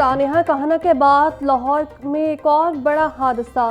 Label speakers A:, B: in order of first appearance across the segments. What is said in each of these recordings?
A: सानिया कहना के बाद लाहौर में एक और बड़ा हादसा।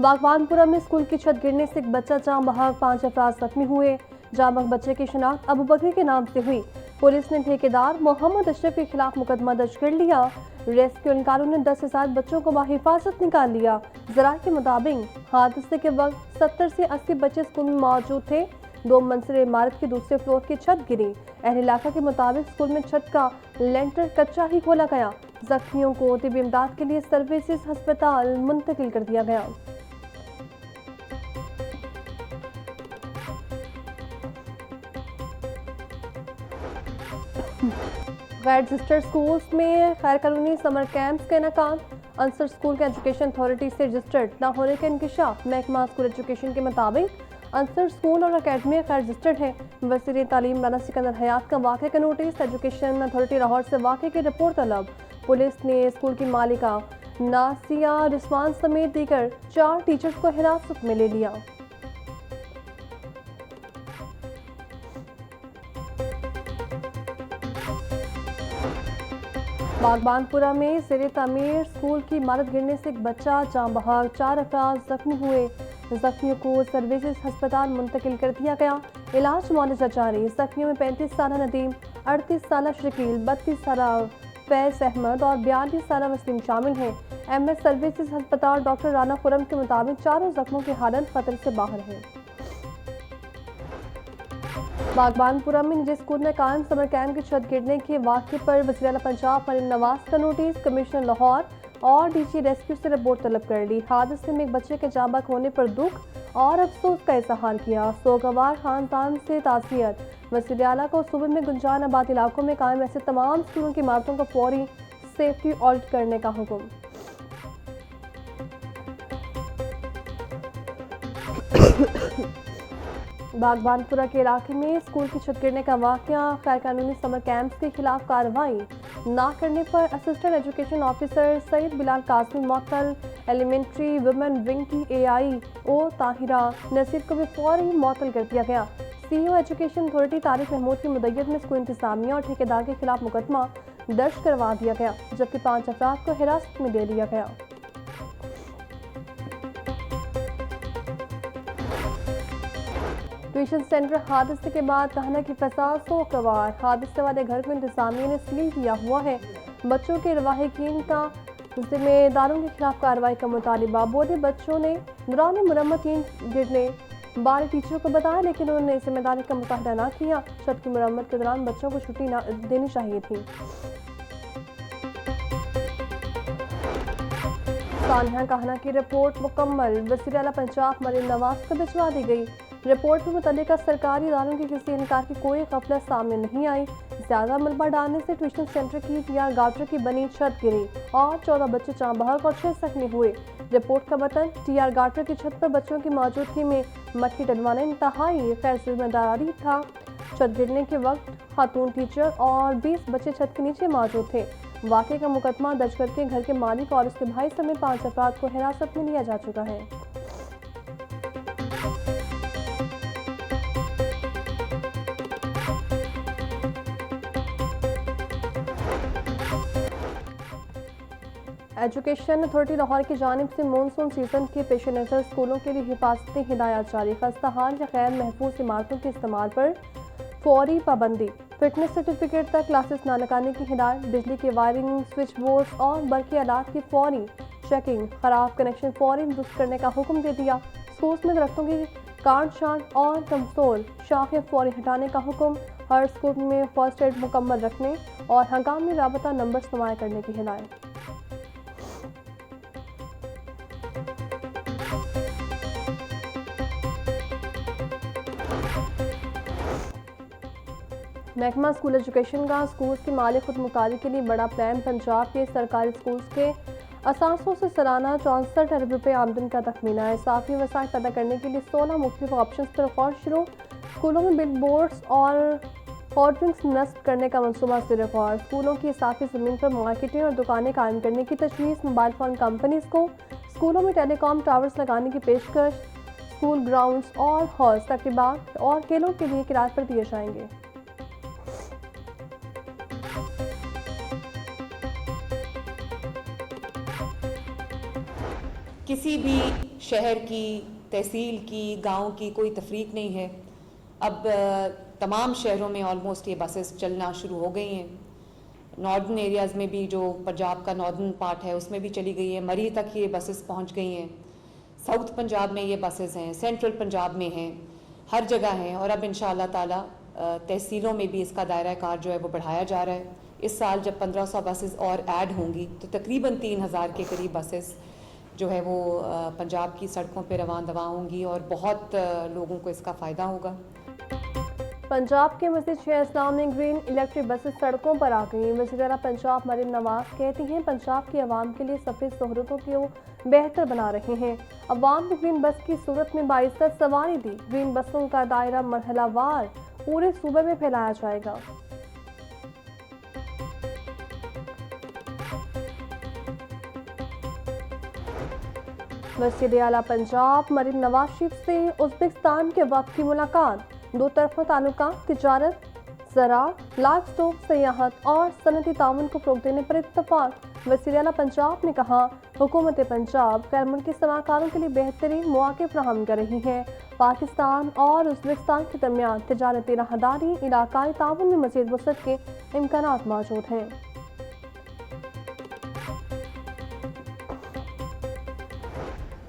A: बागवानपुरा में स्कूल की छत गिरने से एक बच्चा जाँ बहक, 5 अफराद जख्मी हुए। जाँ बहक बच्चे की शिनाख्त अबू बकरी के नाम से हुई। पुलिस ने ठेकेदार मोहम्मद अशरफ के खिलाफ मुकदमा दर्ज कर लिया। रेस्क्यू एहलकारों ने 10 से 7 बच्चों को बाहिफाजत निकाल लिया। जराये के मुताबिक हादसे के वक्त 70 से 80 बच्चे स्कूल में मौजूद थे। 2 मंजिल इमारत की दूसरे फ्लोर की छत गिरी। अहल इलाका के मुताबिक स्कूल में छत का लेंटर कच्चा ही खोला गया। जख्मियों को तिब्बी इमदाद के लिए सर्विसेज अस्पताल मुंतकिल कर दिया गया। गैर रजिस्टर्ड स्कूल्स में खैर कानूनी समर कैंप्स का इनेकाम। अंसर स्कूल के एजुकेशन अथॉरिटी से रजिस्टर्ड न होने का इंकशाफ। महकमा स्कूल एजुकेशन के मुताबिक अंसर स्कूल और अकेडमी गैर रजिस्टर्ड है। वज़ीर तालीम राना सिकंदर हयात का वाक़े का नोटिस। एजुकेशन अथॉरिटी लाहौर से वाक़े की रिपोर्ट तलब। पुलिस ने स्कूल की मालिका नासिया रिजवान समेत दीगर 4 टीचर्स को हिरासत में ले लिया। बागबानपुरा में ज़ेरे तामीर स्कूल की इमारत गिरने से एक बच्चा जाँ बहक, 4 अफराद जख्मी हुए। जख्मियों को सर्विसेज अस्पताल मुंतकिल कर दिया गया। इलाज मुआवजा जारी। जख्मियों में 35 साला नदीम, 38 साला शकील, 32 साला फैज अहमद और 42 साला वसीम शामिल हैं। MS सर्विसेज अस्पताल डॉक्टर राना खुरम के मुताबिक चारों जख्मों की हालत खतरे से बाहर है। बागबानपुरा में निजी स्कूल में कायम समर कैंप की छत गिरने के वाक़े पर वज़ीर आला पंजाब मरीम नवाज का नोटिस। कमिश्नर लाहौर और DG रेस्क्यू से रिपोर्ट तलब कर ली। हादसे में एक बच्चे के जाँ बहक होने पर दुख और अफसोस का इजहार किया। सोगवार खानदान से ताज़ियत। वज़ीर आला को सूबे में गुंजान आबाद इलाकों में कायम ऐसे तमाम स्कूलों की इमारतों को फौरी सेफ्टी ऑडिट करने का हुक्म। बागबानपुरा के इलाके में स्कूल की छत गिरने का वाक़या। गैर कानूनी समर कैंप्स के खिलाफ कार्रवाई ना करने पर assistant education officer Syed Bilal Qasim मुअत्तल। एलिमेंट्री वुमेन विंग की AIO ताहिरा नसीर को भी फौरी मुअत्तल कर दिया गया। CEO education authority Tariq Mahmood की मुद्दत में स्कूल इंतजामिया और ठेकेदार के खिलाफ मुकदमा दर्ज करवा दिया गया, जबकि 5 अफराद को हिरासत में ले लिया गया। ट्यूशन सेंटर हादसे के बाद कहना की फसाद सोगवार। हादसे वाले घर को इंतजामिया ने सील किया हुआ है। बच्चों के रवाहिकीन का जिम्मेदारों के खिलाफ कार्रवाई का मुतालिबा। बोले बच्चों ने दौरान मुरम्मत गिरने बारे टीचरों को बताया, लेकिन उन्होंने जिम्मेदारी का मुजाहरा ना किया। छत की मुरम्मत के दौरान बच्चों को छुट्टी देनी चाहिए थी। सानिया कहना की रिपोर्ट मुकम्मल। वज़ीर आला पंजाब मरीम नवाज को भिजवा दी गई। रिपोर्ट में मुतल्लिका सरकारी इदारों के किसी इनकार की कोई गफलत सामने नहीं आई। ज्यादा मलबा डालने से ट्यूशन सेंटर की TR गार्टर की बनी छत गिरी और 14 बच्चे जाँ बहक और 6 जख्मी हुए। रिपोर्ट का बतन TR गार्टर की छत पर बच्चों की मौजूदगी में मट्टी डलवाना इंतहाई गैर जिम्मेदारी था। छत गिरने के वक्त खातून टीचर और 20 बच्चे छत के नीचे मौजूद थे। वाक़े का मुकदमा दर्ज करके घर के मालिक और उसके भाई समेत 5 अफराद को हिरासत में लिया जा चुका है। एजुकेशन अथॉरिटी लाहौर की जानिब से मानसून सीजन के पेश नज़र स्कूलों के लिए हिफाजती हिदायत जारी। खस्ता हाल या गैर महफूज इमारतों के इस्तेमाल पर फौरी पाबंदी। फिटनेस सर्टिफिकेट तक क्लासेस न लगाने की हिदायत। बिजली की वायरिंग, स्विच बोर्ड और बरकी आलात की फौरी चेकिंग। खराब कनेक्शन फौरी दुरुस्त करने का हुक्म दे दिया। स्कूल्स में दरख्तों की काट छांट और कमजोर शाखें फौरी हटाने का हुक्म। हर स्कूल में फर्स्ट एड मुकम्मल रखने और हंगामी राबता नंबर इस्तेमाल करने की हिदायत। महकमा स्कूल एजुकेशन का स्कूल्स की माली खुद मुख्तारी के लिए बड़ा प्लान। पंजाब के सरकारी स्कूल्स के असासों से सालाना 64 अरब रुपये आमदन का तखमीना है। इजाफी वसाइल पैदा करने के लिए 16 मुख्तलिफ ऑप्शन पर गौर शुरू। स्कूलों में बिल बोर्ड्स और होर्डिंग्स नस्ब करने का मनसूबा सिर गौर। स्कूलों की इजाफी ज़मीन पर मार्केटें और दुकानें कायम करने की तजवीज़। मोबाइल फ़ोन कंपनीज़ को स्कूलों में टेलीकॉम टावर्स लगाने की पेशकश। स्कूल ग्राउंड्स और हॉल्स तकरीबात और खेलों के लिए किराए पर दिए जाएंगे।
B: किसी भी शहर की, तहसील की, गांव की कोई तफरीक नहीं है। अब तमाम शहरों में ऑलमोस्ट ये बसेस चलना शुरू हो गई हैं। नॉर्दर्न एरियाज़ में भी, जो पंजाब का नॉर्दर्न पार्ट है उसमें भी चली गई है। मरी तक ये बसेस पहुंच गई हैं। साउथ पंजाब में ये बसेस हैं, सेंट्रल पंजाब में हैं, हर जगह हैं। और अब इंशाअल्लाह ताला तहसीलों में भी इसका दायरा कार जो है वो बढ़ाया जा रहा है। इस साल जब 1500 बसेस और ऐड होंगी तो तकरीबन 3000 के करीब बसेस जो है वो पंजाब की सड़कों पर रवान दवा होंगी और बहुत लोगों को इसका फ़ायदा होगा।
A: पंजाब के मजीद शहर इस्लाम में ग्रीन इलेक्ट्रिक बसेस सड़कों पर आ गई। वज़ीर-ए-आला पंजाब मरियम नवाज कहती हैं पंजाब की आवाम के लिए सफ़र सहूलतों को बेहतर बना रहे हैं। अवाम को ग्रीन बस की सूरत में बाइज़्ज़त सवारी दी। ग्रीन बसों का दायरा मरहलावार पूरे सूबे में फैलाया जाएगा। वज़ीर-ए-आला पंजाब मरियम नवाज शरीफ से उज़्बेकिस्तान के वफ़द की मुलाकात। दो तरफ़ा ताल्लुकात, तिजारत, ज़राअत, लाइव स्टॉक, सयाहत और सनती ताउन को फ़रोग़ देने पर इत्तफ़ाक़। वज़ीर-ए-आला पंजाब ने कहा हुकूमत पंजाब गैर मुल्की सलाहकारों के लिए बेहतरीन मौक़े फ़राहम कर रही है। पाकिस्तान और उज़्बेकिस्तान के दरमियान तिजारती राहदारी, इलाक़ाई ताउन में मज़ीद वसअत के इम्कानात मौजूद हैं।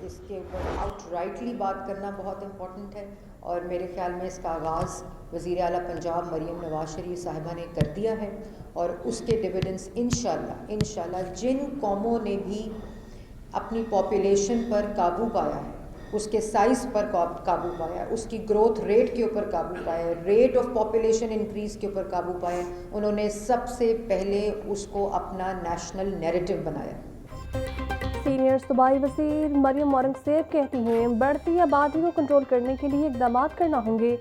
C: इसके ऊपर आउटराइटली बात करना बहुत इम्पॉर्टेंट है और मेरे ख्याल में इसका आगाज़ वज़ीर-ए-आला पंजाब मरियम नवाज शरीफ साहिबा ने कर दिया है और उसके डिविडेंड्स इंशाल्लाह जिन कौमों ने भी अपनी पॉपुलेशन पर काबू पाया है, उसके साइज़ पर काबू पाया है, उसकी ग्रोथ रेट के ऊपर काबू पाया है, रेट ऑफ पॉपुलेशन इंक्रीज़ के ऊपर काबू पाया है, उन्होंने सबसे पहले उसको अपना नेशनल नैरेटिव बनाया।
A: सीनियर सूबाई वज़ीर मरियम औरंगज़ेब कहती हैं बढ़ती आबादी को कंट्रोल करने के लिए इक़दाम करना होंगे।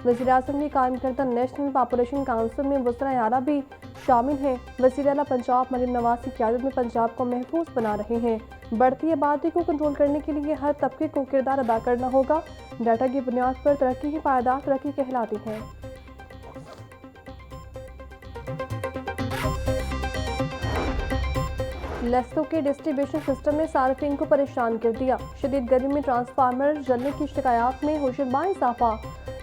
A: वज़ीर-ए-आज़म ने कायम करदा नेशनल पॉपुलेशन काउंसिल में वज़राए-आला भी शामिल हैं। वज़ीर-ए-आला पंजाब मरियम नवाज की क़यादत में पंजाब को महफूज बना रहे हैं। बढ़ती आबादी को कंट्रोल करने के लिए हर तबके को किरदार अदा करना होगा। डाटा की बुनियाद पर तरक्की ही पायदार तरक्की कहलाती है। लेस्को के डिस्ट्रीब्यूशन सिस्टम ने सार्फिन को परेशान कर दिया। शदीद गर्मी में ट्रांसफार्मर जलने की शिकायत में होशरबा इजाफा।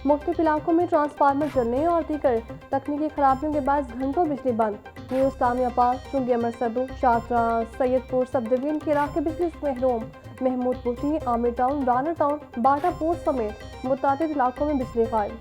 A: मुख्तलिफ इलाकों में ट्रांसफार्मर जलने और दीगर तकनीकी खराबियों के बाद घंटों बिजली बंद। न्यू इस्लामियाबाद, चुंगी अमरसदू, शाहजरा, सैयदपुर सब डिवीजन के इलाके बिजली से महरूम। महमूदपुर, आमिर टाउन, राना टाउन, बाटा पोर्ट समेत मुतादिद इलाकों में बिजली गायब।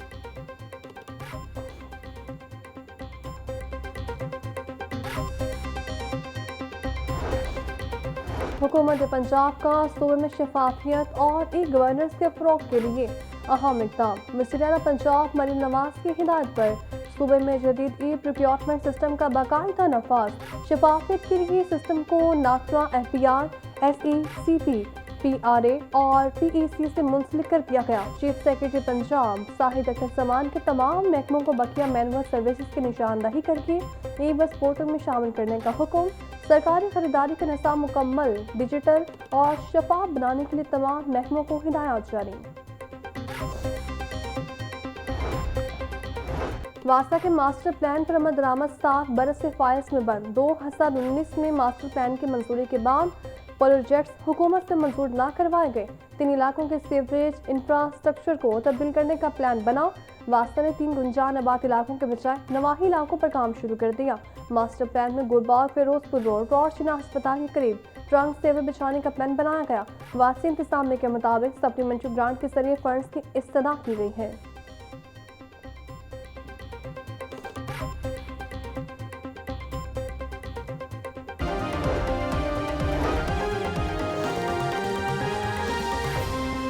A: हुकूमत पंजाब का सूबे में शफाफियत और ई गवर्नेंस के फ़रोग़ के लिए अहम इक़दाम। वज़ीर-ए-आला पंजाब मरियम नवाज की हिदायत पर सूबे में जदीद ई प्रोक्योरमेंट सिस्टम का बाकायदा नफाज। शफाफियत के लिए सिस्टम को नाकरा FPR, SECP, PRA और PEC से मुंसलिक कर दिया गया। चीफ सेक्रेटरी पंजाब साहिद अख्तर समान के तमाम महकमों को बकिया मैनुअल सर्विसेज की निशानदही करके ई बस पोर्टल में शामिल करने का हुक्म। सरकारी खरीदारी का निज़ाम मुकम्मल डिजिटल और शफाफ बनाने के लिए तमाम महकमों को हिदायत जारी। वासा के मास्टर प्लान पर अमल दरामद 7 बरस से फाइल्स में बंद। 2019 में मास्टर प्लान की मंजूरी के बाद प्रोजेक्ट्स हुकूमत से मंजूर ना करवाए गए। 3 इलाकों के सीवरेज इंफ्रास्ट्रक्चर को तब्दील करने का प्लान बना। वास्ता ने 3 गुंजान आबाद इलाकों के बजाय नवाही इलाकों पर काम शुरू कर दिया। मास्टर प्लान में गुलबाग, फिरोजपुर रोड और चिना अस्पताल के करीब ट्रंक सेवर बिछाने का प्लान बनाया गया। वासी इंतजामिया के मुताबिक सप्लीमेंट्री ग्रांट के जरिए फंड्स की इस्तदा की गई है।